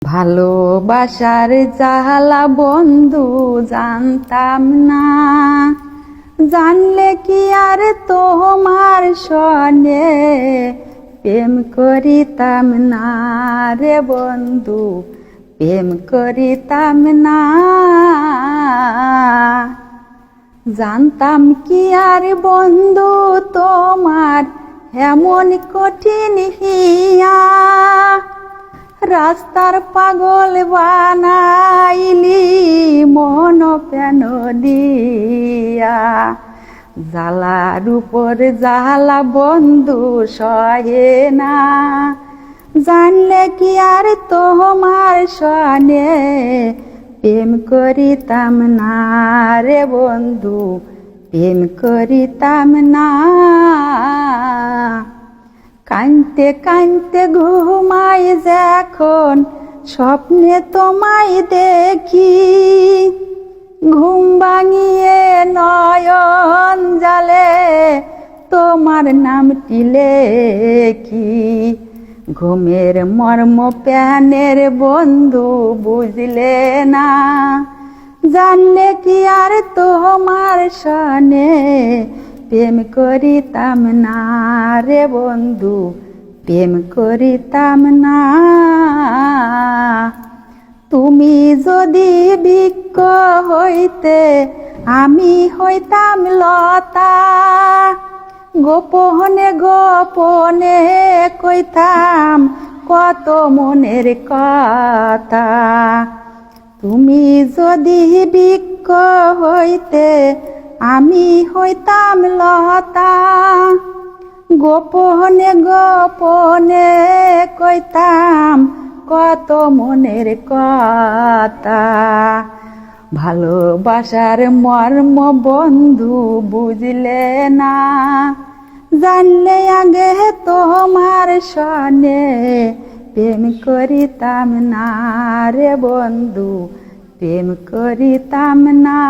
ভালোবাসার জ্বালা বন্ধু জানতাম না, জানলে কি আর তোমার সনে প্রেম করিতাম না রে বন্ধু, প্রেম করিতাম না। জানতাম কি আর বন্ধু তোমার এমন কঠিন হিয়া, রাস্তার পাগল বানাইলি মন প্রাণ দিয়া। জ্বালার উপর জ্বালা বন্ধু সহে না, জানলে কি আর তোমার সনে প্রেম করিতাম না রে বন্ধু, প্রেম করিতাম না। কাঁদতে কাঁদতে ঘুমাই যখন স্বপ্নে তোমায় দেখি, ঘুম ভাঙিয়ে নয়ন জালে তোমার নামটি লেখি। ঘুমের মর্ম প্রাণের বন্ধু বুঝলে না, জানলে কি আর তোমার সনে প্রেম করিতাম না রে বন্ধু, প্রেম করিতাম না। তুমি যদি বৃক্ষ হইতে আমি হইতাম লতা, গোপনে গোপনে কইতাম কত মনের কথা। তুমি যদি বৃক্ষ হইতে আমি হইতাম লতা, গোপনে গোপনে কইতাম কত মনের কথা। ভালোবাসার মর্ম বন্ধু বুঝলে না, জানলে আগে তোমার সনে প্রেম করিতাম না রে বন্ধু, প্রেম করিতাম না।